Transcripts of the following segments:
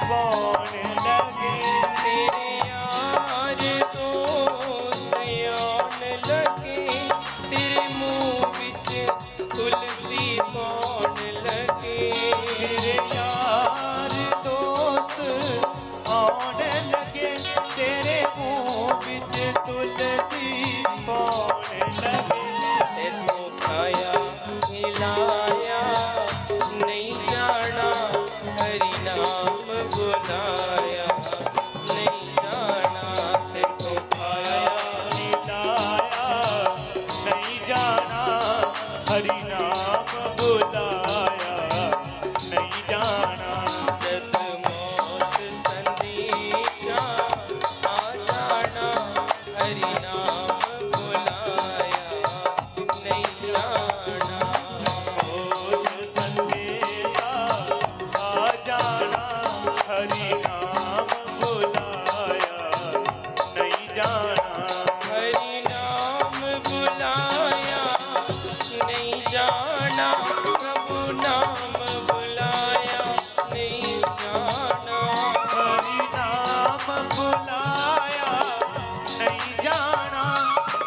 पौन लगे। तेरे यार दोस्त आन लगे, तेरे मुँह बिच तुलसी पौन लगे। तेरे यार दोस्त आन लगे, तेरे मुँह बिच तुलसी पौन लगे। तैनू खाया खिलाया नहीं जाना, हरि नाम बुलाया नहीं जाना। तैनू खाया खिलाया नहीं जाना, हरि नाम बुलाया नहीं जाना। जस मौत संदेशा आ जाना, हरि नाम बुलाया नहीं जाना। मौत संदेशा आ जाना, हरि नाम बुलाया नहीं जाना। हरि नाम बुलाया नहीं जाना, प्रभु नाम बुलाया नहीं जाना। हरि नाम बुलाया नहीं जाना,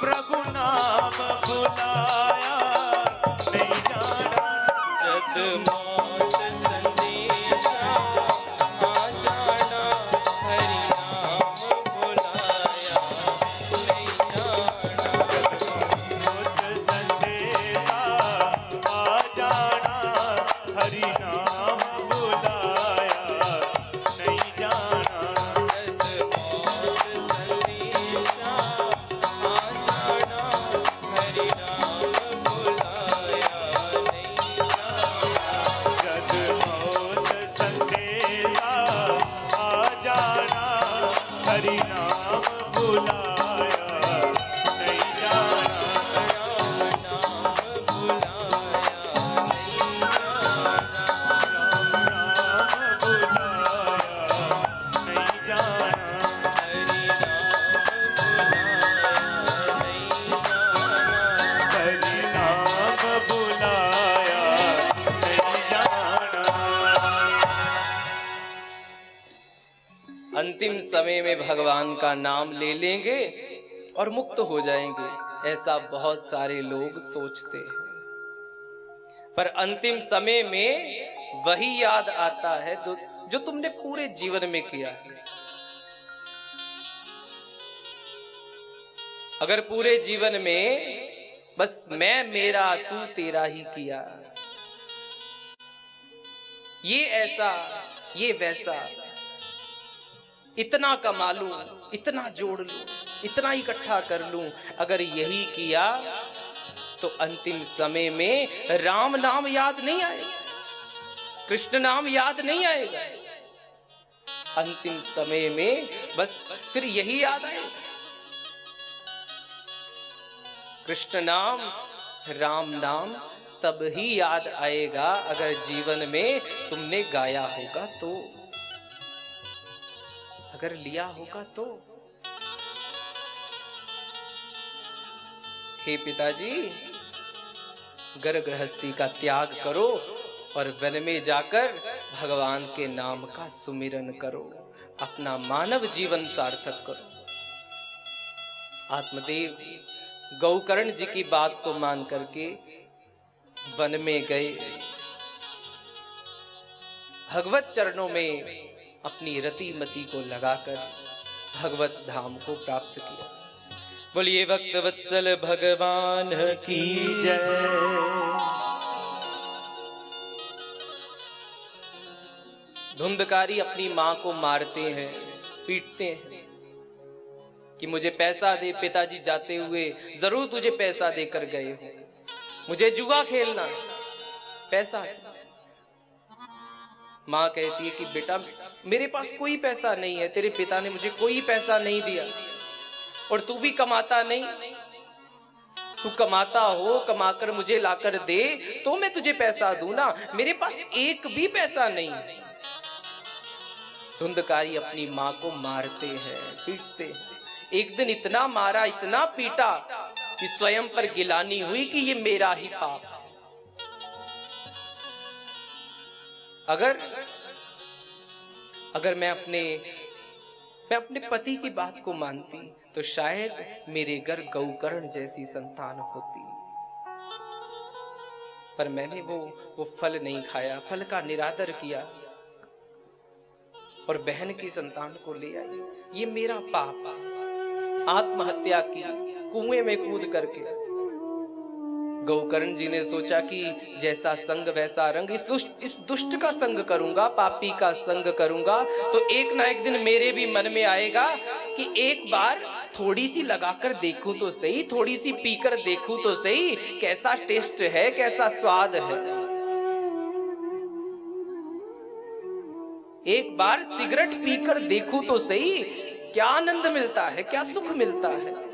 प्रभु नाम बुलाया नहीं जाना। जद मौत संदेशा आ जाना, हरि नाम बुलाया नहीं जाना। मौत संदेशा आ जाना, हरि नाम बुलाया नहीं जाना। जद मौत संदेशा आ जाना, हरि नाम बुलाया नहीं जाना। जद मौत संदेशा आ जाना, हरि नाम बुलाया नहीं जाना। राम नाम बुलाया नहीं जाना। राम नाम बुलाया नहीं जाना। हरि नाम बुलाया नहीं जाना। हरि नाम बुलाया नहीं जाना। अंतिम समय में भगवान का नाम ले लेंगे और मुक्त हो जाएंगे, ऐसा बहुत सारे लोग सोचते हैं। पर अंतिम समय में वही याद आता है जो तुमने पूरे जीवन में किया। अगर पूरे जीवन में बस मैं मेरा तू तेरा ही किया, ये ऐसा ये वैसा, इतना कमा लूं, इतना जोड़ लूं, इतना इकट्ठा कर लूं, अगर यही किया तो अंतिम समय में राम नाम याद नहीं आएगा, कृष्ण नाम याद नहीं आएगा। अंतिम समय में बस फिर यही याद आएगा, कृष्ण नाम राम नाम तब ही याद आएगा अगर जीवन में तुमने गाया होगा तो, अगर लिया होगा तो। हे पिताजी, घर गृहस्थी का त्याग करो और वन में जाकर भगवान के नाम का सुमिरन करो, अपना मानव जीवन सार्थक करो। आत्मदेव गौकर्ण जी की बात को मान करके वन में गए, भगवत चरणों में अपनी रतिमती को लगाकर भगवत धाम को प्राप्त किया। बोलिए भक्त वत्सल भगवान की जय। धुंधकारी अपनी मां को मारते हैं, पीटते हैं कि मुझे पैसा दे, पिताजी जाते हुए जरूर तुझे पैसा देकर गए हो, मुझे जुआ खेलना है, पैसा। माँ कहती है कि बेटा मेरे पास कोई पैसा नहीं है, तेरे पिता ने मुझे कोई पैसा नहीं दिया और तू भी कमाता नहीं, तू कमाता हो, कमाकर मुझे लाकर दे तो मैं तुझे पैसा दूं ना, मेरे पास एक भी पैसा नहीं। धुंधकारी अपनी माँ को मारते हैं, पीटते हैं। एक दिन इतना मारा, इतना पीटा कि स्वयं पर गिलानी हुई कि ये मेरा ही पाप। अगर मैं अपने पति की बात को मानती तो शायद मेरे घर गौकर्ण जैसी संतान होती, पर मैंने वो फल नहीं खाया, फल का निरादर किया और बहन की संतान को ले आई। ये मेरा पाप। आत्महत्या की कुएं में कूद करके। गौकर्ण जी ने सोचा कि जैसा संग वैसा रंग, इस दुष्ट का संग करूंगा, पापी का संग करूंगा तो एक ना एक दिन मेरे भी मन में आएगा कि एक बार थोड़ी सी लगाकर देखूं तो सही, थोड़ी सी पीकर देखूं तो सही, कैसा टेस्ट है, कैसा स्वाद है। एक बार सिगरेट पीकर देखूं तो सही, क्या आनंद मिलता है, क्या सुख मिलता है।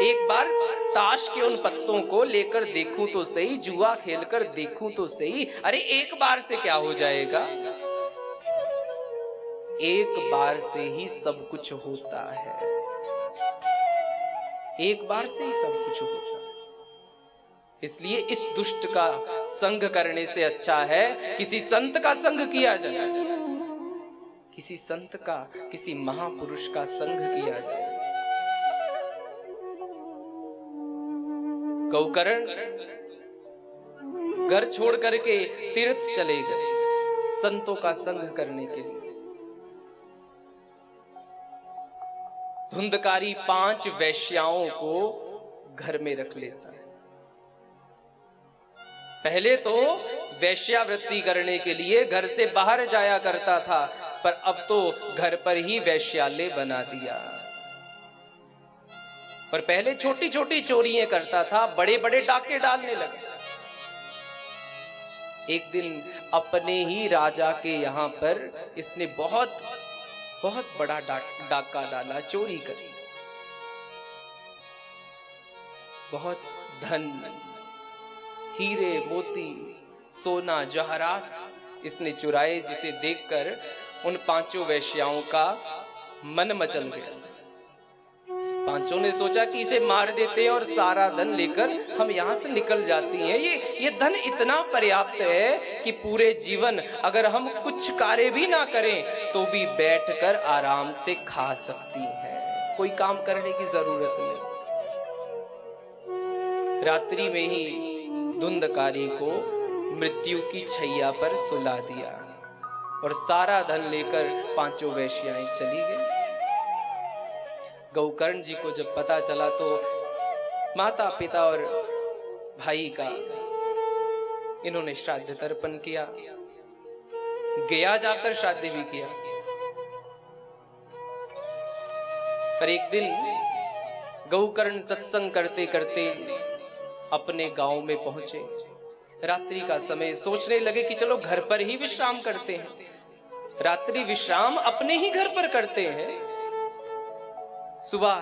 एक बार ताश के उन पत्तों को लेकर देखूं तो सही, जुआ खेलकर देखूं तो सही। अरे एक बार से क्या हो जाएगा, एक बार से ही सब कुछ होता है, एक बार से ही सब कुछ होता है। इसलिए इस दुष्ट का संग करने से अच्छा है किसी संत का संग किया जाए, किसी संत का, किसी महापुरुष का संग किया जाए। गौकर्ण घर छोड़ करके तीर्थ चले गए संतों का संग करने के लिए। धुंधकारी 5 वैश्याओं को घर में रख लेता है। पहले तो वैश्यावृत्ति करने के लिए घर से बाहर जाया करता था, पर अब तो घर पर ही वैश्यालय बना दिया। पर पहले छोटी छोटी चोरियां करता था, बड़े बड़े डाके डालने लगा। एक दिन अपने ही राजा के यहां पर इसने बहुत बड़ा डाका डाला, चोरी करी। बहुत धन, हीरे मोती, सोना जवाहरात इसने चुराए, जिसे देखकर उन 5 वैश्याओं का मन मचल गया। 5 ने सोचा कि इसे मार देते हैं और सारा धन लेकर हम यहां से निकल जाती हैं। ये धन इतना पर्याप्त है कि पूरे जीवन अगर हम कुछ कार्य भी ना करें तो भी बैठकर आराम से खा सकती हैं, कोई काम करने की जरूरत नहीं। रात्रि में ही धुंधकारी को मृत्यु की छैया पर सुला दिया और सारा धन लेकर 5 वैश्याएं चली गई। गौकर्ण जी को जब पता चला तो माता पिता और भाई का इन्होंने श्राद्ध तर्पण किया, गया जाकर श्राद्ध भी किया। पर एक दिन गौकर्ण सत्संग करते करते अपने गांव में पहुंचे। रात्रि का समय, सोचने लगे कि चलो घर पर ही विश्राम करते हैं। रात्रि विश्राम अपने ही घर पर करते हैं, सुबह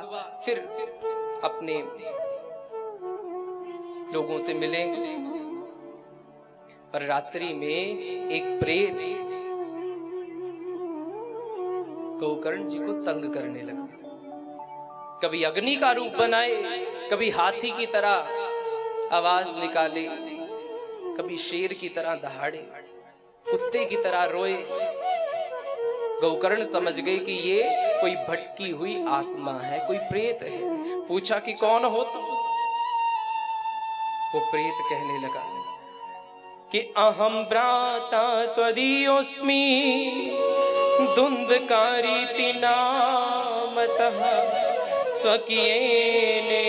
फिर अपने लोगों से मिलेंगे। पर रात्रि में एक प्रेत गौकर्ण जी को तंग करने लगा। कभी अग्नि का रूप बनाए, कभी हाथी की तरह आवाज निकाले, कभी शेर की तरह दहाड़े, कुत्ते की तरह रोए। गौकर्ण समझ गए कि ये कोई भटकी हुई आत्मा है, कोई प्रेत है। पूछा कि कौन हो तुम? वो प्रेत कहने लगा कि अहम भ्राता त्वदीयोऽस्मि धुंधकारीति नामतः स्वकीयेनेव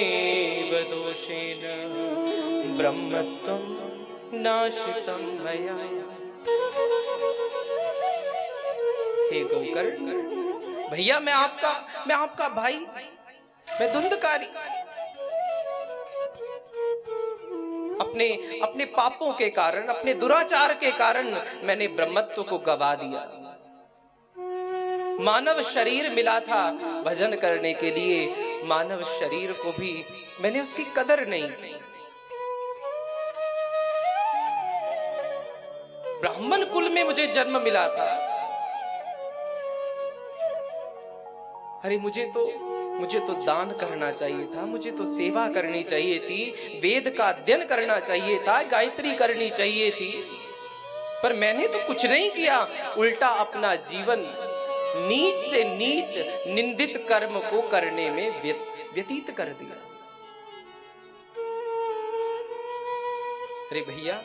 दोषेण ब्रह्मत्वं नाशितं मया। हे गौकर्ण, भैया मैं आपका भाई, मैं धुंधकारी। अपने पापों के कारण, अपने दुराचार के कारण मैंने ब्रह्मत्व को गवा दिया। मानव शरीर मिला था भजन करने के लिए, मानव शरीर को भी मैंने उसकी कदर नहीं की। ब्राह्मण कुल में मुझे जन्म मिला था। अरे मुझे तो दान करना चाहिए था, मुझे तो सेवा करनी चाहिए थी, वेद का अध्ययन करना चाहिए था, गायत्री करनी चाहिए थी। पर मैंने तो कुछ नहीं किया, उल्टा अपना जीवन नीच से नीच निंदित कर्म को करने में व्यतीत कर दिया। अरे भैया,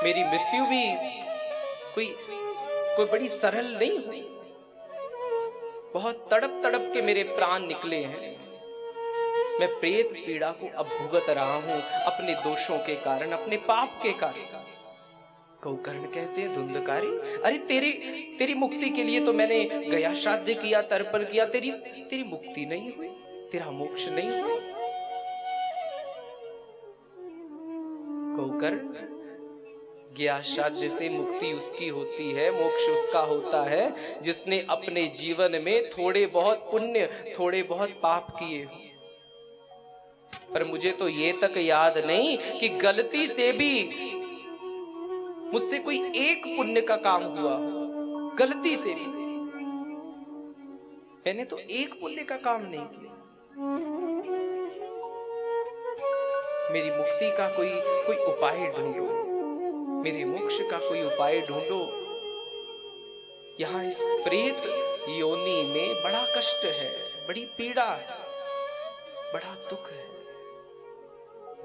मेरी मृत्यु भी कोई बड़ी सरल नहीं हुई। बहुत तड़प तड़प के मेरे प्राण निकले हैं। मैं प्रेत पीड़ा को अब भुगत रहा हूं अपने दोषों के कारण, अपने पाप के कारण। गोकर्ण कहते हैं, धुंधकारी, अरे तेरी मुक्ति के लिए तो मैंने गया श्राद्ध किया, तर्पण किया, तेरी मुक्ति नहीं हुई, तेरा मोक्ष नहीं हुआ। गोकर्ण, गया श्राद्ध से मुक्ति उसकी होती है, मोक्ष उसका होता है जिसने अपने जीवन में थोड़े बहुत पुण्य, थोड़े बहुत पाप किए हो। पर मुझे तो ये तक याद नहीं कि गलती से भी मुझसे कोई एक पुण्य का काम हुआ। गलती से भी मैंने तो एक पुण्य का काम नहीं किया। मेरी मुक्ति का कोई उपाय ढूंढो, मेरे मोक्ष का कोई उपाय ढूंढो। यहां इस प्रेत योनि में बड़ा कष्ट है, बड़ी पीड़ा है, बड़ा दुख है।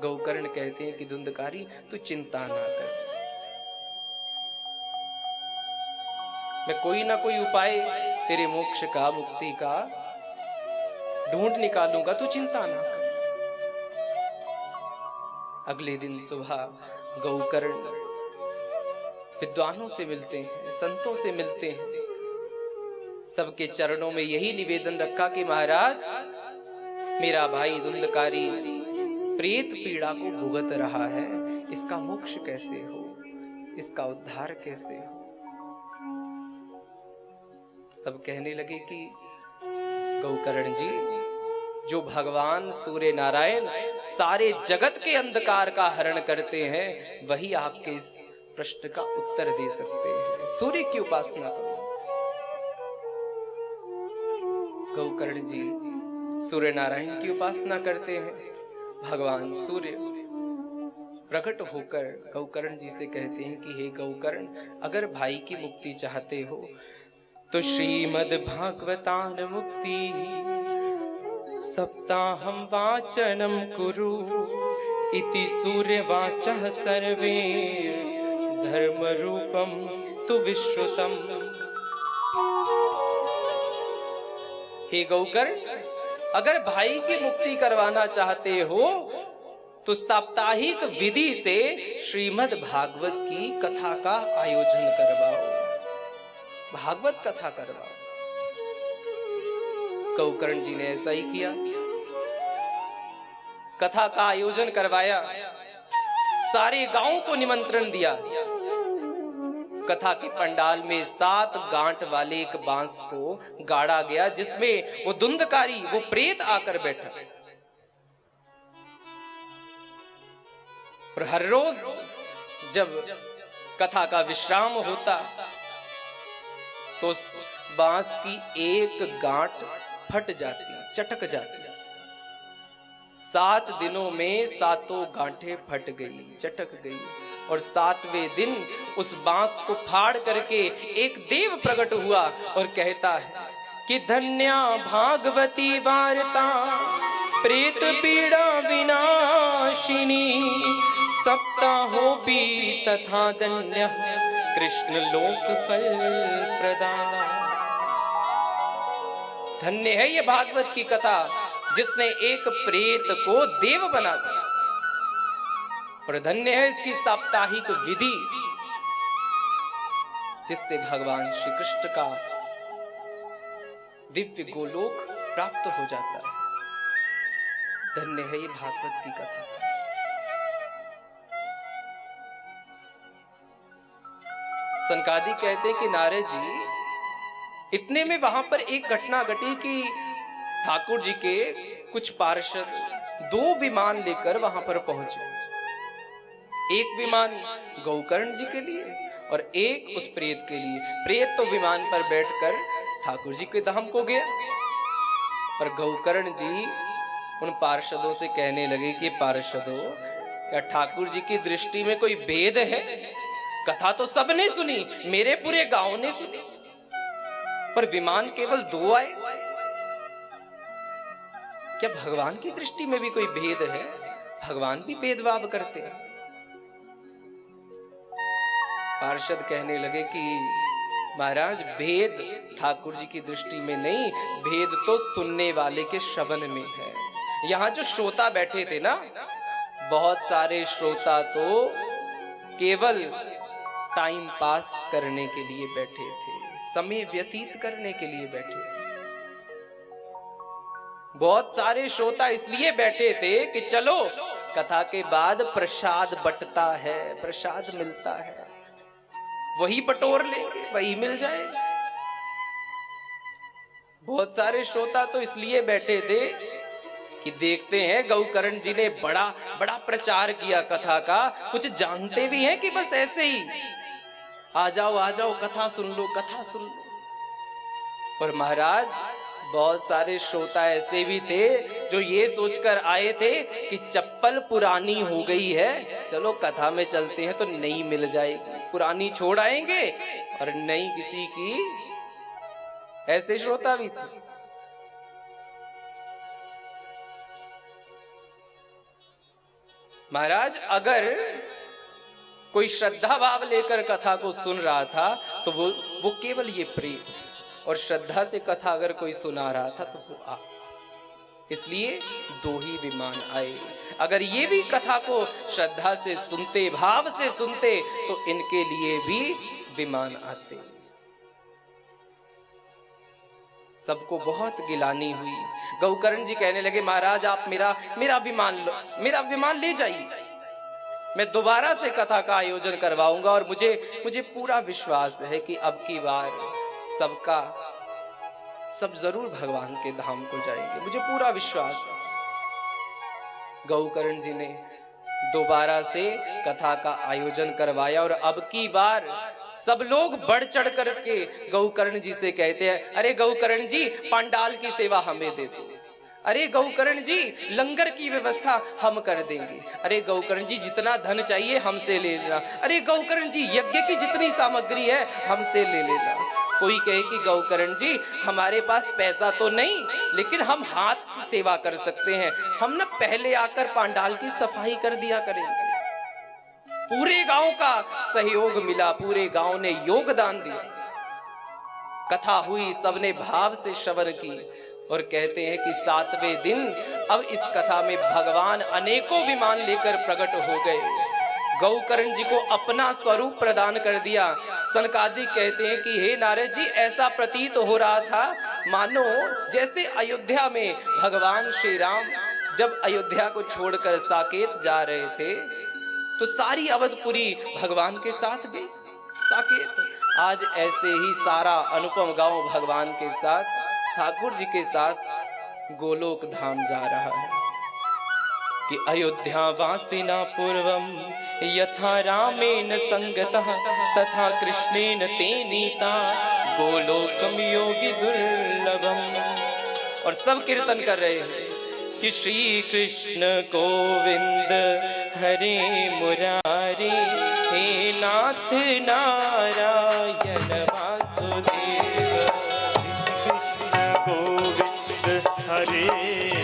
गोकर्ण कहते हैं कि धुंधकारी, तू चिंता ना कर, मैं कोई ना कोई उपाय तेरे मोक्ष का, मुक्ति का ढूंढ निकालूंगा, तू चिंता ना कर। अगले दिन सुबह गोकर्ण विद्वानों से मिलते हैं, संतों से मिलते हैं। सबके चरणों में यही निवेदन रखा कि महाराज, मेरा भाई धुंधकारी प्रेत पीड़ा को भुगत रहा है, इसका मोक्ष कैसे हो, इसका उद्धार कैसे हो। सब कहने लगे कि गोकर्ण जी, जो भगवान सूर्य नारायण सारे जगत के अंधकार का हरण करते हैं, वही आपके इस प्रश्न का उत्तर दे सकते हैं। सूर्य की उपासना करो। गोकर्ण जी सूर्य नारायण की उपासना करते हैं। भगवान सूर्य प्रकट होकर गोकर्ण जी से कहते हैं कि हे गोकर्ण, अगर भाई की मुक्ति चाहते हो तो श्रीमद् भागवतान मुक्ति सप्ताहं वाचनम कुरु इति सूर्यवाचः सर्वे धर्म रूपम तु विश्रुतम। हे गोकर्ण, अगर भाई की मुक्ति करवाना चाहते हो तो साप्ताहिक विधि से श्रीमद् भागवत की कथा का आयोजन करवाओ, भागवत कथा करवाओ। गोकर्ण जी ने ऐसा ही किया, कथा का आयोजन करवाया, सारे गांव को निमंत्रण दिया। कथा के पंडाल में 7 गांठ वाले एक बांस को गाड़ा गया, जिसमें वो धुंधकारी, वो प्रेत आकर बैठा। और हर रोज जब कथा का विश्राम होता तो उस बांस की एक गांठ फट जाती, चटक जाती। 7 दिनों में 7 गांठें फट गई, चटक गई। और 7वें दिन उस बांस को फाड़ करके एक देव प्रकट हुआ और कहता है कि धन्या भागवती वार्ता प्रेत पीड़ा विनाशिनी, सप्ताहो भी तथा धन्य कृष्ण लोक फल प्रदान। धन्य है ये भागवत की कथा जिसने एक प्रेत को देव बना दिया, और धन्य है इसकी साप्ताहिक विधि जिससे भगवान श्री कृष्ण का दिव्य गोलोक प्राप्त हो जाता है। धन्य है ये भागवत की कथा। सनकादि कहते हैं कि नारद जी, इतने में वहां पर एक घटना घटी कि ठाकुर जी के कुछ पार्षद 2 विमान लेकर वहां पर पहुंचे। एक विमान गोकर्ण जी के लिए और एक उस प्रेत के लिए। प्रेत तो विमान पर बैठकर ठाकुर जी के धाम को गया, और गोकर्ण जी उन पार्षदों से कहने लगे कि पार्षदों, क्या ठाकुर जी की दृष्टि में कोई भेद है? कथा तो सबने सुनी, मेरे पूरे गांव ने सुनी, पर विमान केवल 2 आए। क्या भगवान की दृष्टि में भी कोई भेद है? भगवान भी भेदभाव करते हैं। पार्षद कहने लगे कि महाराज, भेद ठाकुर जी की दृष्टि में नहीं, भेद तो सुनने वाले के श्रवण में है। यहाँ जो श्रोता बैठे थे ना, बहुत सारे श्रोता तो केवल टाइम पास करने के लिए बैठे थे, समय व्यतीत करने के लिए बैठे थे। बहुत सारे श्रोता इसलिए बैठे थे कि चलो कथा के बाद प्रसाद बंटता है, प्रसाद मिलता है, वही बटोर लेंगे, वही मिल जाएगा। बहुत सारे श्रोता तो इसलिए बैठे थे कि देखते हैं गौकर्ण जी ने बड़ा बड़ा प्रचार किया कथा का, कुछ जानते भी हैं कि बस ऐसे ही आ जाओ कथा सुन लो, कथा सुन लो। और महाराज, बहुत सारे श्रोता ऐसे भी थे जो ये सोचकर आए थे कि चप्पल पुरानी हो गई है, चलो कथा में चलते हैं तो नई मिल जाएगी, पुरानी छोड़ आएंगे और नई किसी की। ऐसे श्रोता भी थे। महाराज, अगर कोई श्रद्धा भाव लेकर कथा को सुन रहा था तो वो केवल ये प्रेम, और श्रद्धा से कथा अगर कोई सुना रहा था तो वो आप। इसलिए 2 ही विमान आए। अगर ये भी कथा को श्रद्धा से सुनते, भाव से सुनते, तो इनके लिए भी विमान आते। सबको बहुत गिलानी हुई। गौकर्ण जी कहने लगे, महाराज आप मेरा विमान ले जाइए, मैं दोबारा से कथा का आयोजन करवाऊंगा, और मुझे पूरा विश्वास है कि अब की बार सब जरूर भगवान के धाम को जाएंगे, मुझे पूरा विश्वास है। गौकर्ण जी ने दोबारा से कथा का आयोजन करवाया, और अब की बार सब लोग बढ़ चढ़ करके गौकर्ण जी से कहते हैं, अरे गौकर्ण जी, पंडाल की सेवा हमें दे दो, अरे गौकर्ण जी, लंगर की व्यवस्था हम कर देंगे, अरे गौकर्ण जी, जितना धन चाहिए हमसे ले लेना, अरे गौकर्ण जी, यज्ञ की जितनी सामग्री है हमसे ले लेना। कोई कहे कि गौकर्ण जी, हमारे पास पैसा तो नहीं, लेकिन हम हाथ से सेवा कर सकते हैं, हम ना पहले आकर पंडाल की सफाई कर दिया करेंगे। पूरे गांव का सहयोग मिला, पूरे गांव ने योगदान दिया। कथा हुई, सबने भाव से श्रवण की, और कहते हैं कि 7वें दिन अब इस कथा में भगवान अनेकों विमान लेकर प्रकट हो गए। गौकर्ण जी को अपना स्वरूप प्रदान कर दिया। सनकादिक कहते हैं कि हे नारद जी, ऐसा प्रतीत हो रहा था मानो जैसे अयोध्या में भगवान श्री राम जब अयोध्या को छोड़कर साकेत जा रहे थे, तो सारी अवधपुरी भगवान के साथ गई साकेत। आज ऐसे ही सारा अनुपम गांव भगवान के साथ, ठाकुर जी के साथ गोलोक धाम जा रहा है। कि अयोध्या वासिना पूर्वम यथा रामेण संगतः तथा कृष्णेन ते नीता गोलोकम योगी दुर्लभम। और सब कीर्तन कर रहे हैं कि श्री कृष्ण गोविंद हरे मुरारी, हे नाथ नारायण वासुदेव। कृष्ण गोविंद हरे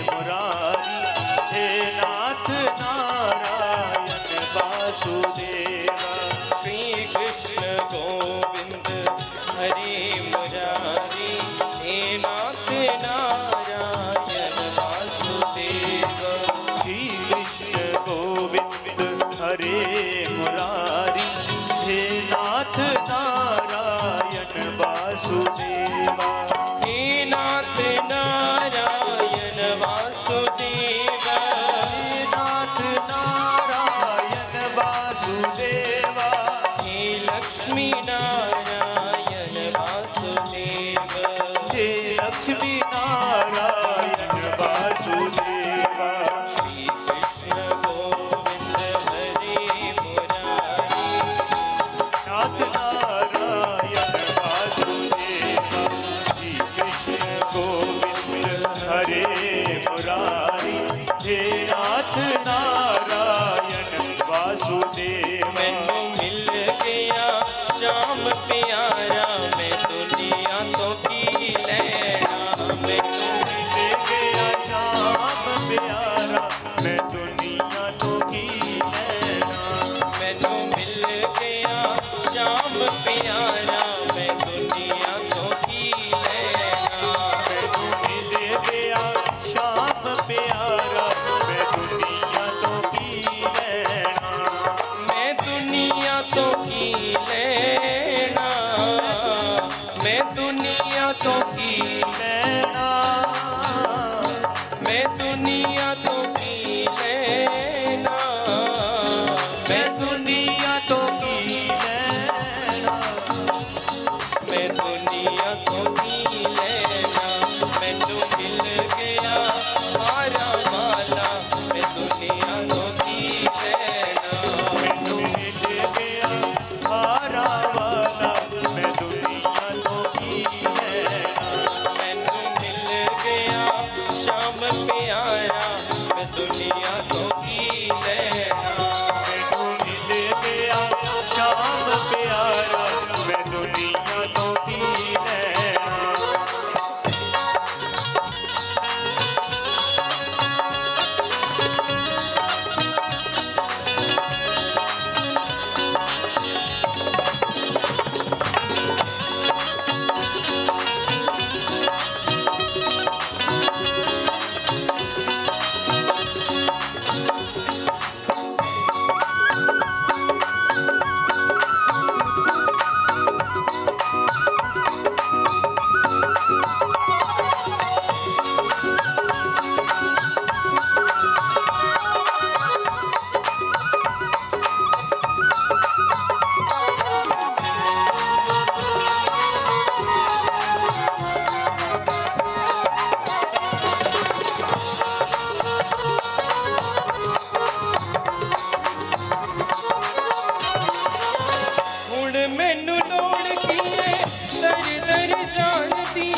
मुरारी, हे नाथ नारायण वासुदेव। श्री कृष्ण गोविंद हरे मुरारी, हे नाथ नारायण वासुदेव। श्री कृष्ण गोविंद हरे मुरारी, हे नाथ नारायण प्यारा मैं दुनिया तो की लेना। मैनू मिल गया शाम प्यारा मैं दुनिया तो की लेना। मैनू मिल गया शाम प्यारा मैं दुनिया तो की लेना। मैनू मिल गया शाम प्यारा मैं दुनिया तो की लेना। मैं दुनिया तो की लेना। मैं दुनिया तो की लेना मैं दुनिया तो की लेना। मैं दुनिया तो की लेना। मैं दुनिया तो की लेना। मैनू मिल गया हारा वाला मैं दुनिया तो की लेना। मैनू मिल गया हारा वाला मैं दुनिया तो की लेना। मैनू मिल गया शाम प्यारा मैं दुनिया तो की लेना। मैनू मिल गया शाम प्यारा मैं दुनिया तो की लेना। ਹੁਣ ਮੈਨੂੰ ਲੋੜ ਕੀ ਏ ਦਰ ਦਰ ਜਾਣਦੀ।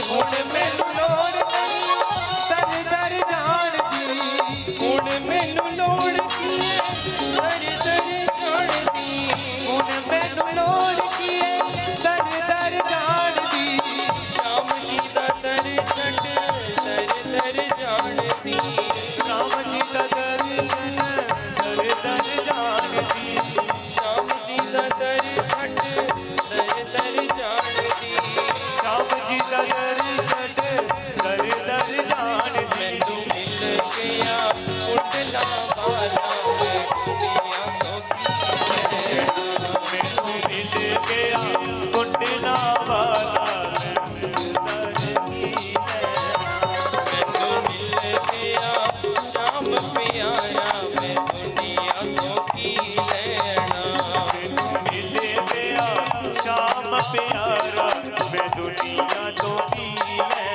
ਹੁਣ ਮੈਨੂੰ ਲੋੜ ਦਰ ਦਰ ਜਾਣਦੀ। ਹੁਣ ਮੈਨੂੰ ਲੋੜ ਕੀ ਏ ਦਰ ਦਰ ਜਾਣਦੀ। ਹੁਣ ਮੈਨੂੰ ਲੋੜ ਕੀ ਏ ਦਰ ਦਰ ਜਾਣਦੀ। ਸ਼ਾਮ ਜੀ ਦਾ ਦਰ ਛੱਡ ਦਰ ਦਰ ਜਾਣਦੀ। ਰਾਮ ਜੀ ਦਾ ਦਰਸ਼ਨ ਦਰ ਦਰ ਜਾਣਦੀ। ਸ਼ਾਮ ਜੀ ਦਾ ਦਰ ਛੱਡ ਦਰ ਦਰ ਜਾਣਦੀ। ਰਾਮ ਜੀ ਦਾ ਦਰਸ਼ਨ ਦਰ ਦਰ ਜਾਣਦੀ। ਮੈਨੂੰ ਮਿਲ ਗਿਆ ਉਡਲਾ ਵਾਲਾ ਮੈਂ ਦੁਨੀਆ ਤੋਂ ਕੀ ਲੈਣਾ। ਮੈਨੂੰ ਮਿਲ ਗਿਆ ਕੁੰਡਲਾ ਵਾਲਾ ਮੈਂ ਦਰ ਕੀ ਲੈਣਾ। ਮੈਨੂੰ ਮਿਲ ਗਿਆ ਸ਼ਾਮ ਪਿਆਰਾ ਮੈਂ ਦੁਨੀਆ ਤੋਂ ਕੀ ਲੈਣਾ। ਮੈਨੂੰ ਮਿਲ ਗਿਆ ਸ਼ਾਮ ਪਿਆਰਾ ਮੈਂ ਦੁਨੀਆ ਤੋਂ ਕੀ ਲੈਣਾ।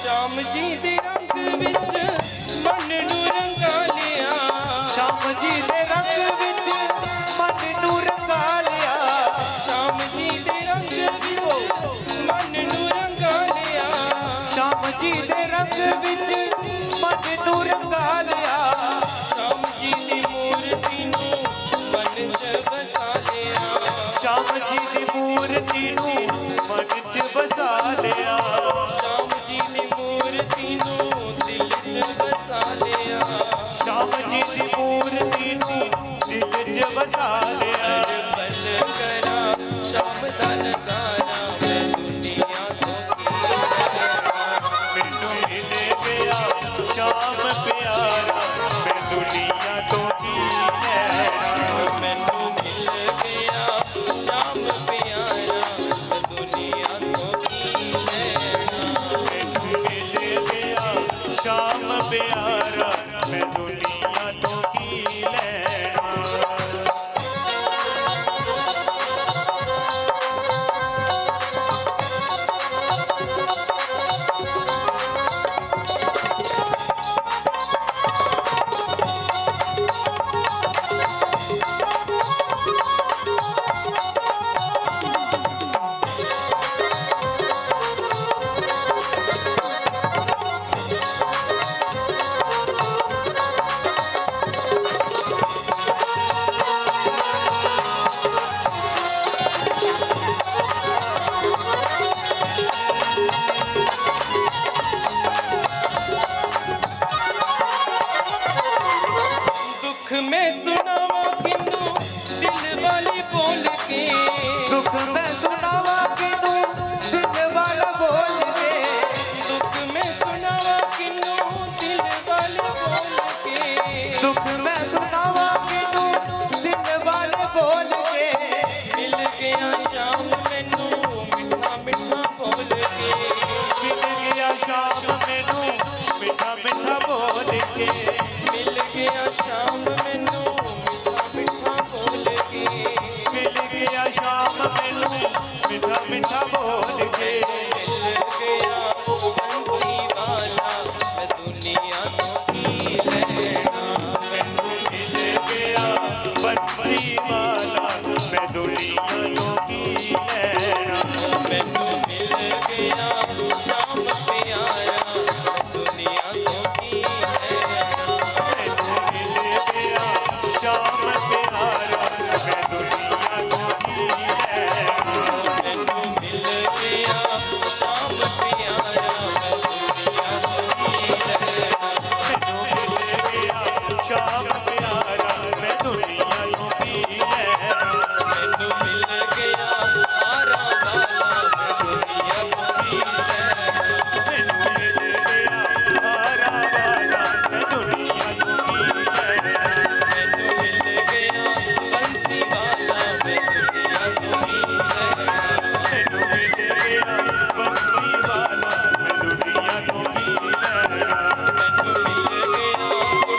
ਸ਼ਾਮ ਜੀ ਦੇ ਰੰਗ ਵਿੱਚ ਮਨ ਨੂੰ ਰੰਗਾ ਲਿਆ। ਸ਼ਾਮ ਜੀ ਦੇ ਰੰਗ ਵਿੱਚ ਮਨ ਨੂੰ ਰੰਗਾ ਲਿਆ। ਸ਼ਾਮ ਜੀ ਦੇ ਰੰਗ ਵਿੱਚ ਮਨ ਨੂੰ ਰੰਗਾ ਲਿਆ। ਸ਼ਾਮ ਜੀ ਦੇ ਰੰਗ ਵਿੱਚ ਮਨ ਨੂੰ ਰੰਗਾ ਲਿਆ। ਸ਼ਾਮ ਜੀ ਦੀ ਮੂਰਤੀ ਨੂੰ ਮਨ 'ਚ ਵਸਾ ਲਿਆ। ਸ਼ਾਮ ਜੀ ਦੀ ਮੂਰਤੀ ਨੂੰ ਮਨ 'ਚ ਵਸਾ ਲਿਆ। ਸ਼ਾਮ ਜੀ ਦੀ ਮੂਰਤੀ ਨੂੰ ਦਿਲ 'ਚ ਵਸਾ ਲਿਆ। ਸ਼ਾਮ ਜੀ ਦੀ ਮੂਰਤੀ ਨੂੰ ਦਿਲ 'ਚ ਵਸਾ ਲਿਆ। ਬਲ ਕਰਾਂ ਸ਼ਾਮ ਦਾ ਨਜ਼ਾਰਾ ਮੈਂ ਦੁਨੀਆ ਤੋਂ ਕੀ ਲੈਣਾ। ਮੈਨੂੰ ਮਿਲ ਗਿਆ ਸ਼ਾਮ ਪਿਆਰਾ ਮੈਂ ਦੁਨੀਆ ਤੋਂ ਕੀ ਲੈਣਾ। ਮੈਨੂੰ ਮਿਲ ਗਿਆ ਸ਼ਾਮ ਪਿਆਰਾ ਮੈਂ मीठा बोल के मिल गया बंसी वाला मैं दुनिया तो की लेना। मैनू मिल गया बंसी वाला मैं दुनिया तो की लेना। मैनू मिल गया शाम प्यारा मैं दुनिया तो की लेना। मैनू मिल गया शाम प्यारा मैं दुनिया तो की लेना। मैनू मिल गया शाम प्यारा मैं दुनिया तो की लेना। मैनू मिल गया शाम प्यारा मैं दुनिया तो की लेना। मैनू मिल गया हारा वाला मैं दुनिया तो की लेना। मैनू मिल गया हारा वाला मैं दुनिया तो की लेना। मैनू मिल गया बंसी वाला मैं दुनिया तो की लेना। मैनू मिल गया बंसी वाला मैं दुनिया तो की लेना। मैनू मिल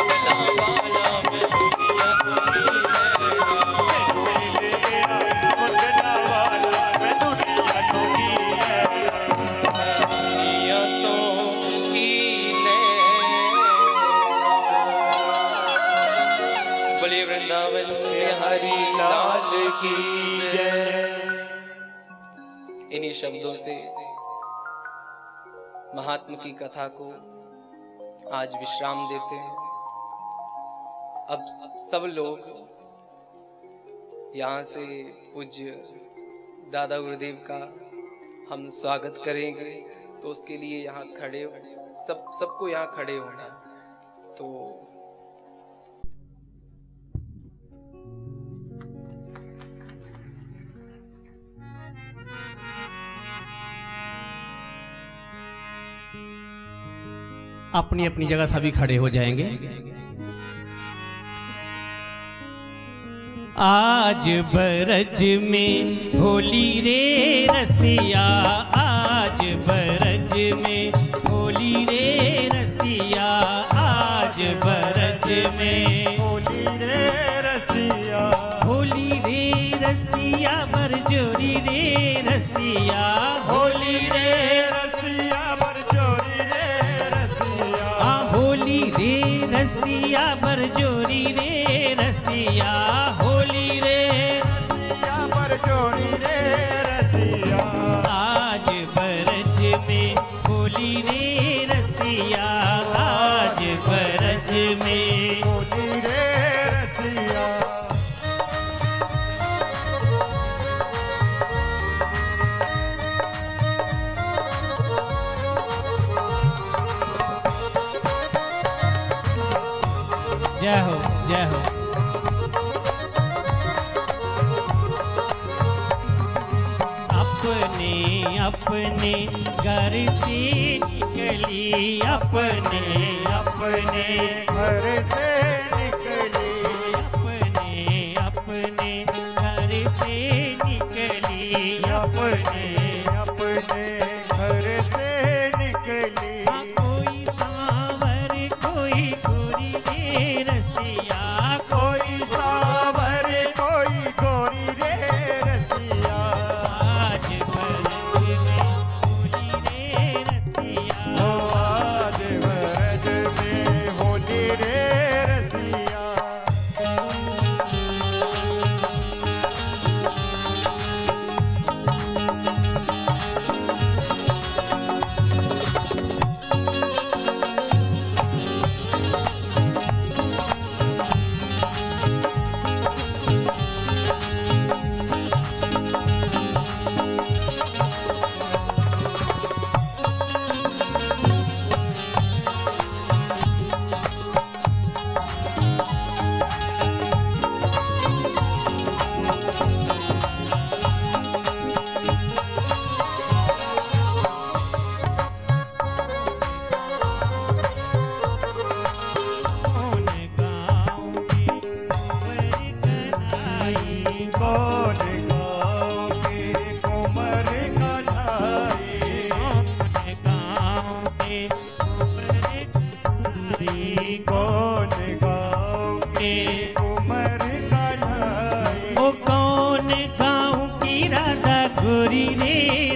गया कुटला वाला मैं दुनिया तो की लेना। मैनू मिल गया मुंडला वाला मैं दुनिया तो की लेना। दुनिया तो की लेना। बोलिए वृंदावन बिहारी लाल की जय। इन्हीं शब्दों से महात्मा की कथा को आज विश्राम देते हैं। अब सब लोग यहाँ से पूज्य दादा गुरुदेव का हम स्वागत करेंगे, तो उसके लिए यहाँ खड़े सबको यहाँ खड़े होना है। तो अपनी अपनी जगह सभी खड़े हो जाएंगे। आज बरज में होली रे रसिया, आज बरज में होली रे रसिया, आज बरज में होली रे रसिया, होली रे रसिया, बरजोरी रे रसिया, होली रे रसिया बरजोरी रे रसिया, होली रे रसिया, बरजोरी रे रसिया, होली रे रसिया बरजोरी रे रसिया। आज बरज में होली रे रसिया, आज बरज में होली रे रसिया, जय हो जय हो। अपने अपने घर से निकली, अपने अपने घर से निकली, अपने अपने घर से निकली, अपने अपने घर से निकली। कोई सांवर कोई गोरी रे रसिया, कोई सावर कोई गोरी रे रसिया, आज बरज में होली रे रसिया, ओ आज बरज में होली रे रसिया।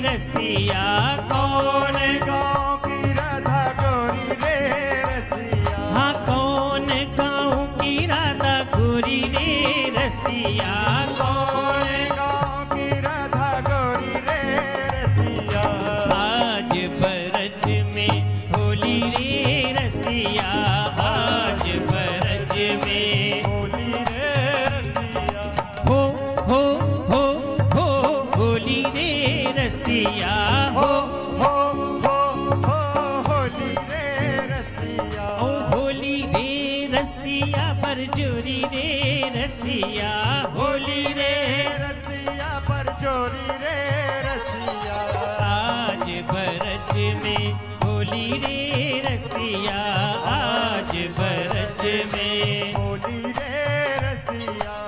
रसिया कौन गाँव की राधा गोरी रे रसिया हाँ कौन गाँव की राधा गोरी रे रसिया कौन गाँव की राधा गोरी रे रसिया आज बरज में होली रे रसिया आज बरज में होली रे रसिया हो होली रे रसिया हो होली रे रसिया ओ होली रे रसिया बरजोरी रे रसिया होली रे रसिया पर चोरी रे रसिया आज बरज में होली रे रसिया आज बरज में होली रे रसिया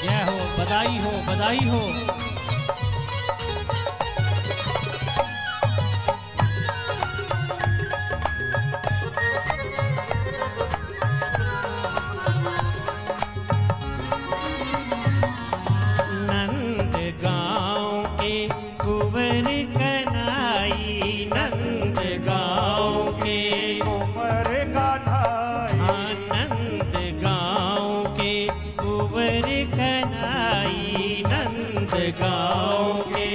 जय हो बधाई हो बधाई हो नंद गाँव के कुंवर कनाई नंद गाँव के उमर का ढाई आनंद गाँव के कुंवर कनाई नंद गाँव के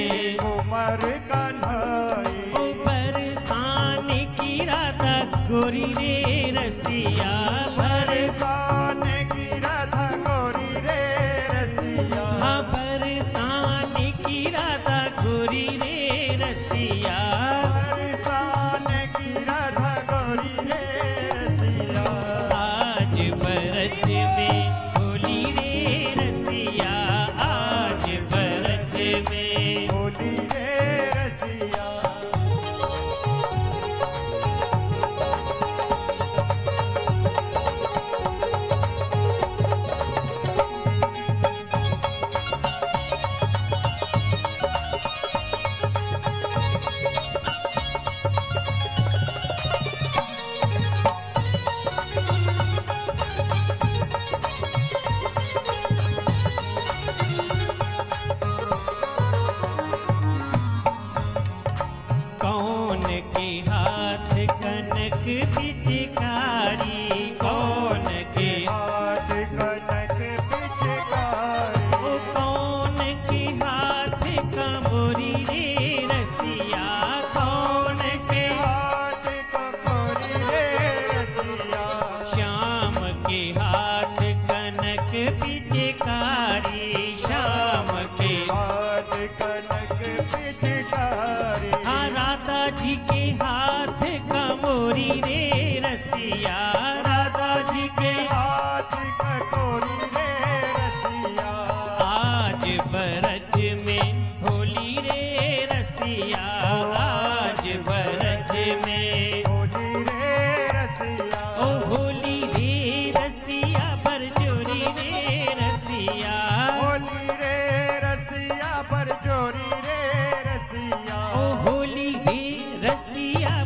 उमर का ढाई ओ बरसान की राधा गोरी रे रसिया बरसान की राधा गोरी रे रसिया हाँ बरसान की राधा गोरी रे रसिया बरसान की राधा गोरी रे रसिया आज बरज में